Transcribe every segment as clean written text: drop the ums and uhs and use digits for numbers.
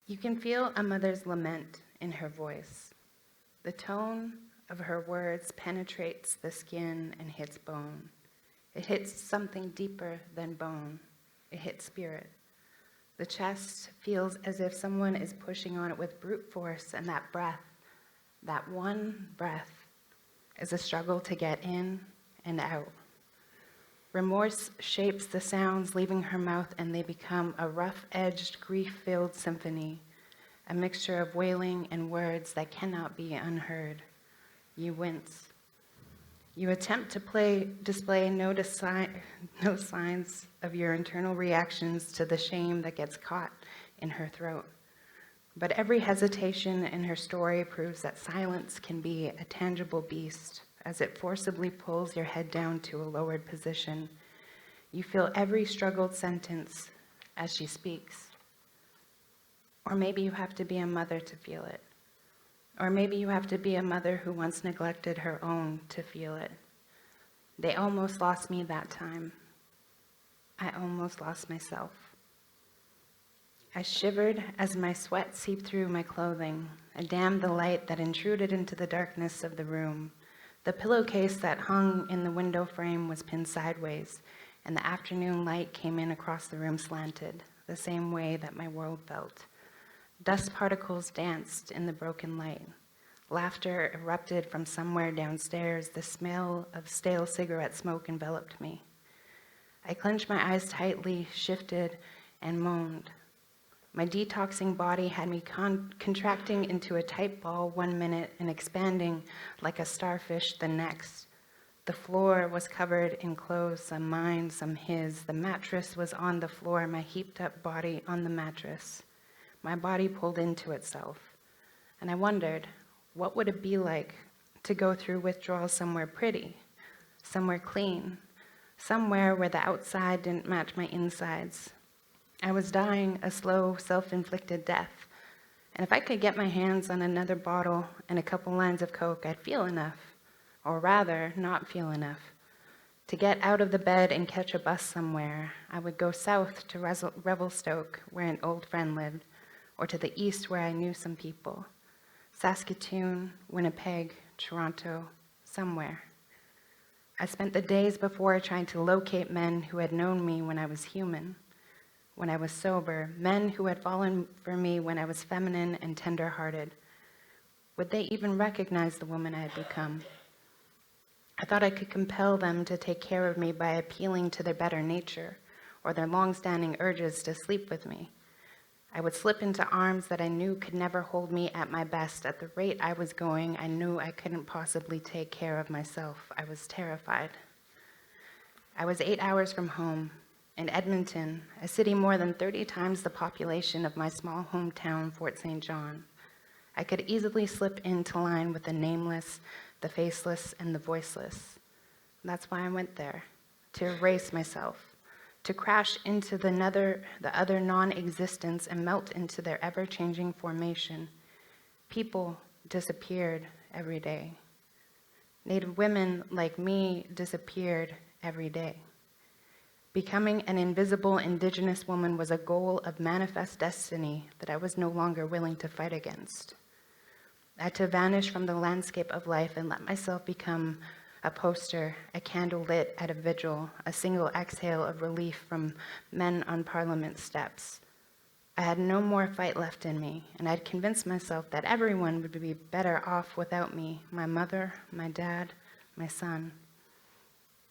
You can feel a mother's lament in her voice. The tone of her words penetrates the skin and hits bone. It hits something deeper than bone. It hits spirit. The chest feels as if someone is pushing on it with brute force, and that breath, that one breath, is a struggle to get in and out. Remorse shapes the sounds leaving her mouth, and they become a rough-edged, grief-filled symphony, a mixture of wailing and words that cannot be unheard. You wince. You attempt to display no signs of your internal reactions to the shame that gets caught in her throat. But every hesitation in her story proves that silence can be a tangible beast, as it forcibly pulls your head down to a lowered position. You feel every struggled sentence as she speaks. Or maybe you have to be a mother to feel it. Or maybe you have to be a mother who once neglected her own to feel it. They almost lost me that time. I almost lost myself. I shivered as my sweat seeped through my clothing. I damned the light that intruded into the darkness of the room. The pillowcase that hung in the window frame was pinned sideways, and the afternoon light came in across the room slanted, the same way that my world felt. Dust particles danced in the broken light. Laughter erupted from somewhere downstairs. The smell of stale cigarette smoke enveloped me. I clenched my eyes tightly, shifted, and moaned. My detoxing body had me contracting into a tight ball 1 minute and expanding like a starfish the next. The floor was covered in clothes, some mine, some his. The mattress was on the floor, my heaped up body on the mattress. My body pulled into itself. And I wondered, what would it be like to go through withdrawal somewhere pretty, somewhere clean, somewhere where the outside didn't match my insides? I was dying a slow, self-inflicted death. And if I could get my hands on another bottle and a couple lines of Coke, I'd feel enough, or rather, not feel enough. To get out of the bed and catch a bus somewhere, I would go south to Revelstoke, where an old friend lived, or to the east where I knew some people. Saskatoon, Winnipeg, Toronto, somewhere. I spent the days before trying to locate men who had known me when I was human, when I was sober, men who had fallen for me when I was feminine and tender-hearted. Would they even recognize the woman I had become? I thought I could compel them to take care of me by appealing to their better nature or their long-standing urges to sleep with me. I would slip into arms that I knew could never hold me at my best. At the rate I was going, I knew I couldn't possibly take care of myself. I was terrified. I was 8 hours from home, in Edmonton, a city more than 30 times the population of my small hometown, Fort St. John. I could easily slip into line with the nameless, the faceless, and the voiceless. That's why I went there, to erase myself, to crash into the other non-existence and melt into their ever-changing formation. People disappeared every day. Native women like me disappeared every day. Becoming an invisible indigenous woman was a goal of manifest destiny that I was no longer willing to fight against. I had to vanish from the landscape of life and let myself become a poster, a candle lit at a vigil, a single exhale of relief from men on Parliament steps. I had no more fight left in me, and I'd convinced myself that everyone would be better off without me, my mother, my dad, my son.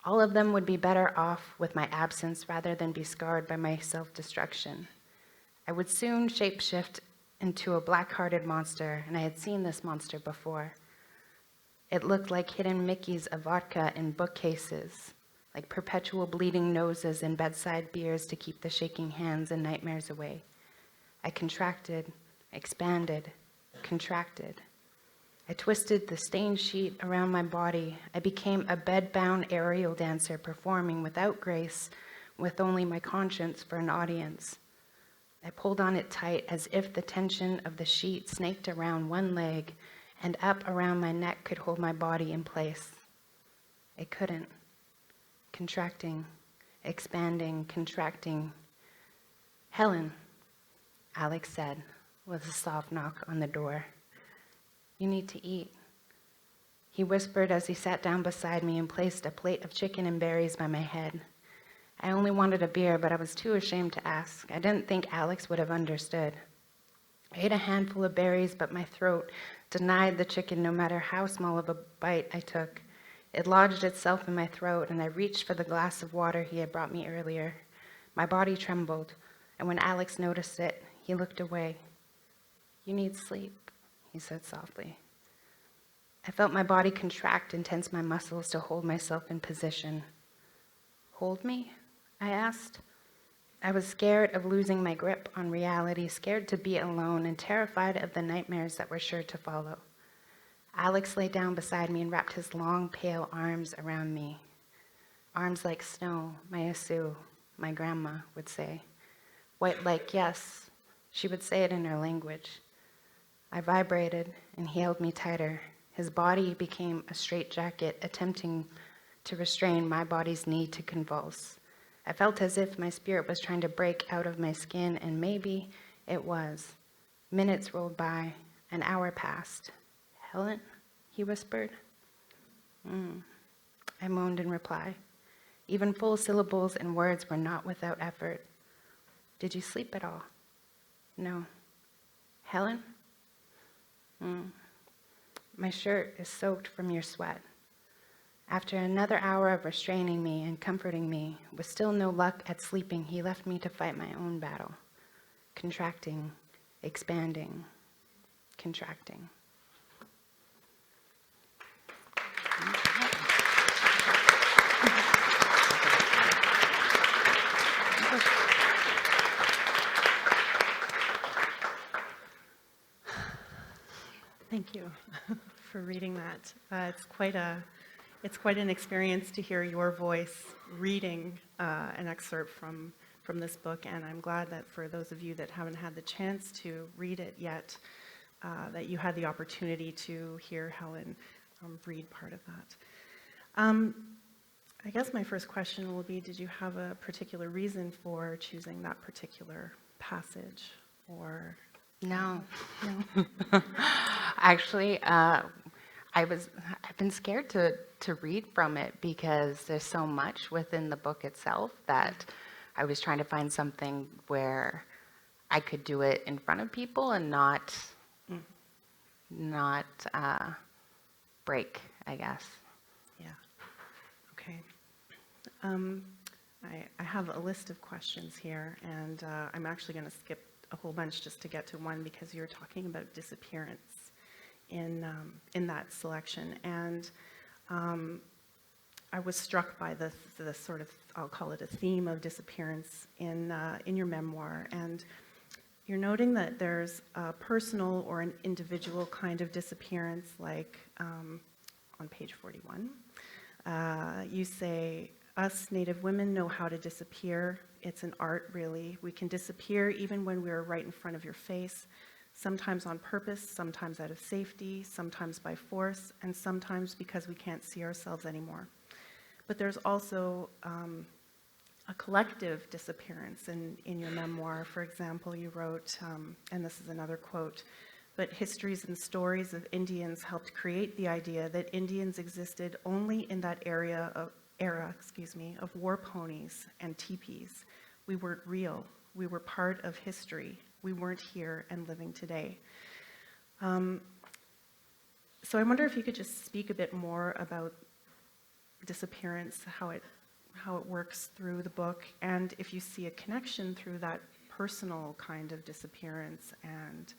All of them would be better off with my absence rather than be scarred by my self-destruction. I would soon shapeshift into a black-hearted monster, and I had seen this monster before. It looked like hidden Mickeys of vodka in bookcases, like perpetual bleeding noses and bedside beers to keep the shaking hands and nightmares away. I contracted, expanded, contracted. I twisted the stained sheet around my body. I became a bed-bound aerial dancer performing without grace, with only my conscience for an audience. I pulled on it tight as if the tension of the sheet snaked around one leg and up around my neck could hold my body in place. It couldn't. Contracting, expanding, contracting. "Helen," Alex said, with a soft knock on the door. "You need to eat," he whispered as he sat down beside me and placed a plate of chicken and berries by my head. I only wanted a beer, but I was too ashamed to ask. I didn't think Alex would have understood. I ate a handful of berries, but my throat denied the chicken no matter how small of a bite I took. It lodged itself in my throat, and I reached for the glass of water he had brought me earlier. My body trembled, and when Alex noticed it, he looked away. "You need sleep," he said softly. I felt my body contract and tense my muscles to hold myself in position. "Hold me?" I asked. I was scared of losing my grip on reality, scared to be alone, and terrified of the nightmares that were sure to follow. Alex lay down beside me and wrapped his long, pale arms around me. "Arms like snow," my Asu, my grandma, would say. "White like yes," she would say it in her language. I vibrated, and he held me tighter. His body became a straitjacket, attempting to restrain my body's need to convulse. I felt as if my spirit was trying to break out of my skin, and maybe it was. Minutes rolled by, an hour passed. "Helen?" he whispered. I moaned in reply. Even full syllables and words were not without effort. "Did you sleep at all?" "No." "Helen?" "My shirt is soaked from your sweat." After another hour of restraining me and comforting me, with still no luck at sleeping, he left me to fight my own battle. Contracting, expanding, contracting. Thank you for reading that. It's quite an experience to hear your voice reading an excerpt from this book, and I'm glad that for those of you that haven't had the chance to read it yet, that you had the opportunity to hear Helen read part of that. I guess my first question will be, did you have a particular reason for choosing that particular passage, or? No. Actually, I've been scared to read from it because there's so much within the book itself that I was trying to find something where I could do it in front of people and not break, I guess. Yeah. Okay. I have a list of questions here, and I'm actually going to skip a whole bunch just to get to one, because you're talking about disappearance in that selection, and I was struck by the sort of, I'll call it a theme of disappearance in your memoir, and you're noting that there's a personal or an individual kind of disappearance, like on page 41. You say, "Us Native women know how to disappear. It's an art, really. We can disappear even when we're right in front of your face, sometimes on purpose, sometimes out of safety, sometimes by force, and sometimes because we can't see ourselves anymore. But there's also a collective disappearance in your memoir. For example, you wrote, and this is another quote, "But histories and stories of Indians helped create the idea that Indians existed only in that era of war ponies and teepees. We weren't real. We were part of history. We weren't here and living today." So I wonder if you could just speak a bit more about disappearance, how it works through the book, and if you see a connection through that personal kind of disappearance and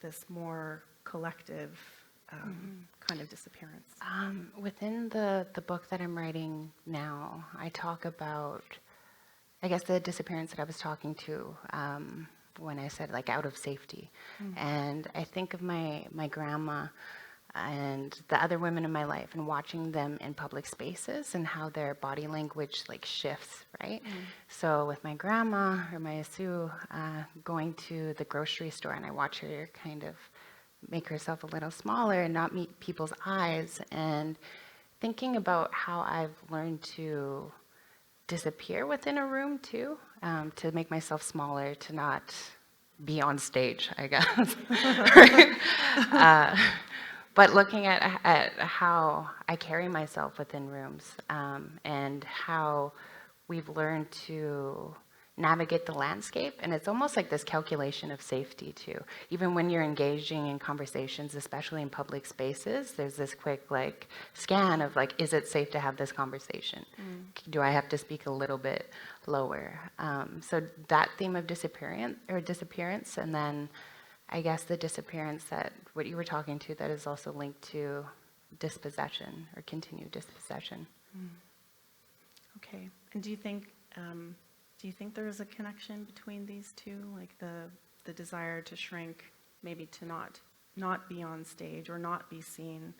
this more collective kind of disappearance. Within the book that I'm writing now, I talk about, I guess, the disappearance that I was talking to when I said, like, out of safety. And I think of my grandma and the other women in my life and watching them in public spaces and how their body language, like, shifts, right? So with my grandma or my Asu going to the grocery store, and I watch her kind of make herself a little smaller and not meet people's eyes, and thinking about how I've learned to disappear within a room too, to make myself smaller, to not be on stage, I guess. But looking at how I carry myself within rooms, and how we've learned to navigate the landscape, and it's almost like this calculation of safety too. Even when you're engaging in conversations, especially in public spaces, there's this quick like scan of like, is it safe to have this conversation? Do I have to speak a little bit lower? So that theme of disappearance, and then I guess the disappearance that what you were talking to that is also linked to dispossession or continued dispossession. Okay. And do you think there is a connection between these two, like the desire to shrink, maybe to not be on stage or not be seen,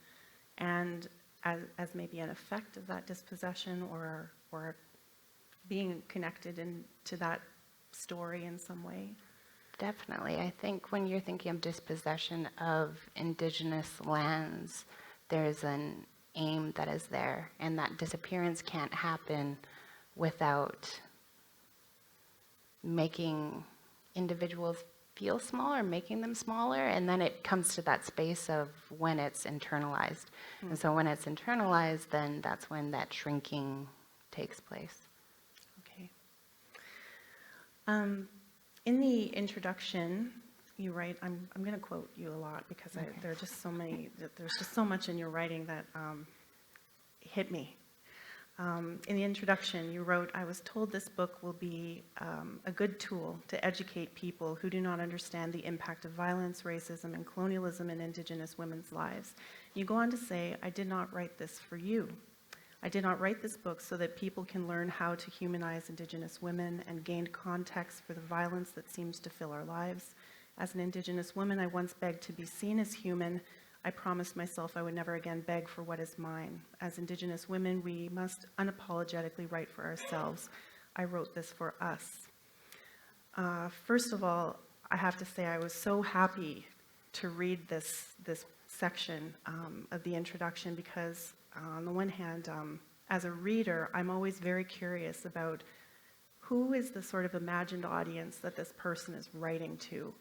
and as maybe an effect of that dispossession, or being connected to that story in some way? Definitely. I think when you're thinking of dispossession of Indigenous lands, there's an aim that is there, and that disappearance can't happen without making individuals feel smaller, making them smaller, and then it comes to that space of when it's internalized. And so when it's internalized, then that's when that shrinking takes place. Okay. In the introduction, you write, I'm going to quote you a lot because there are just so many, there's just so much in your writing that hit me. In the introduction, you wrote, "I was told this book will be a good tool to educate people who do not understand the impact of violence, racism, and colonialism in Indigenous women's lives." You go on to say, "I did not write this for you. I did not write this book so that people can learn how to humanize Indigenous women and gain context for the violence that seems to fill our lives. As an Indigenous woman, I once begged to be seen as human. I promised myself I would never again beg for what is mine. As Indigenous women, we must unapologetically write for ourselves. I wrote this for us." First of all, I have to say I was so happy to read this section of the introduction because on the one hand, as a reader, I'm always very curious about who is the sort of imagined audience that this person is writing to.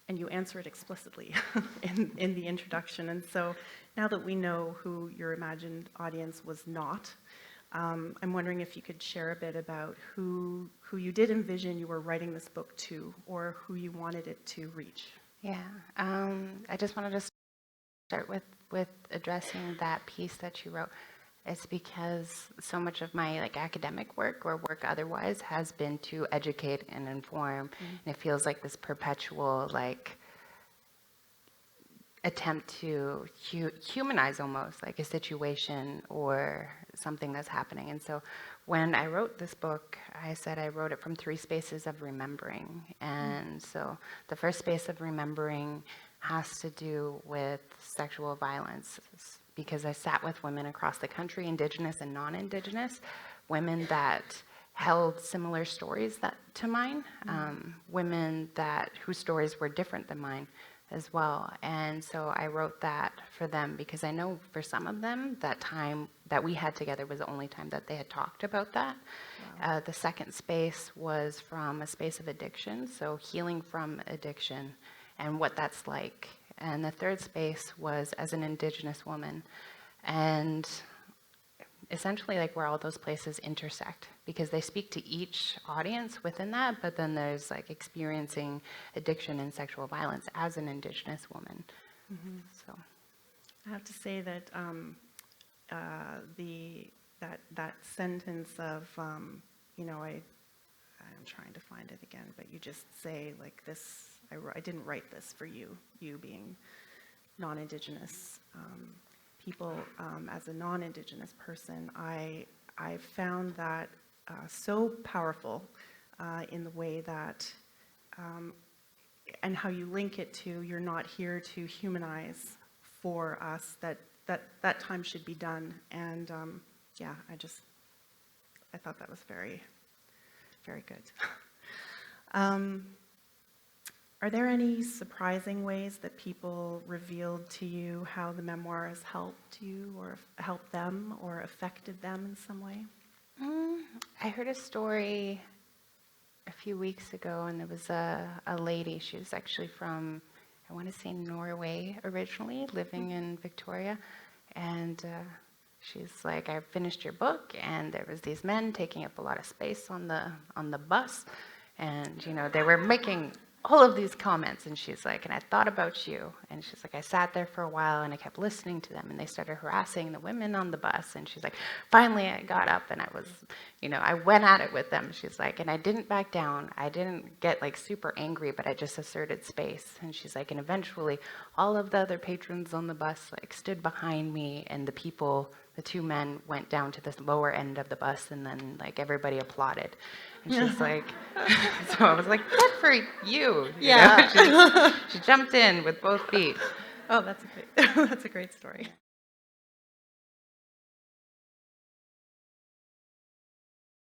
And you answer it explicitly in the introduction. And so now that we know who your imagined audience was not, I'm wondering if you could share a bit about who you did envision you were writing this book to, or who you wanted it to reach. Yeah, I just wanted to start with addressing that piece that you wrote. It's because so much of my like academic work or work otherwise has been to educate and inform, and it feels like this perpetual like attempt to humanize almost like a situation or something that's happening. And so when I wrote this book, I said I wrote it from 3 spaces of remembering. And so the first space of remembering has to do with sexual violence, because I sat with women across the country, Indigenous and non-Indigenous, women that held similar stories to mine, women whose stories were different than mine as well. And so I wrote that for them because I know for some of them that time that we had together was the only time that they had talked about that. Wow. The second space was from a space of addiction, so healing from addiction and what that's like. And the third space was as an Indigenous woman, and essentially like where all those places intersect, because they speak to each audience within that, but then there's like experiencing addiction and sexual violence as an Indigenous woman. So I have to say that that sentence of I'm trying to find it again, but you just say like this, I didn't write this for you, you being non-Indigenous people. As a non-Indigenous person, I found that so powerful in the way that, and how you link it to, you're not here to humanize for us, that time should be done. And I thought that was very, very good. Are there any surprising ways that people revealed to you how the memoir has helped you, or helped them, or affected them in some way? I heard a story a few weeks ago, and there was a lady. She was actually from, I want to say, Norway originally, living in Victoria. And she's like, I finished your book, and there was these men taking up a lot of space on the bus. And, they were making all of these comments, and she's like, and I thought about you. And she's like, I sat there for a while, and I kept listening to them, and they started harassing the women on the bus. And she's like, finally I got up, and I was, I went at it with them. She's like, and I didn't back down. I didn't get like super angry, but I just asserted space. And she's like, and eventually all of the other patrons on the bus like stood behind me, and the two men went down to this lower end of the bus, and then like everybody applauded. And she's like, so I was like, good for you. Yeah. She jumped in with both feet. Oh, that's a great story.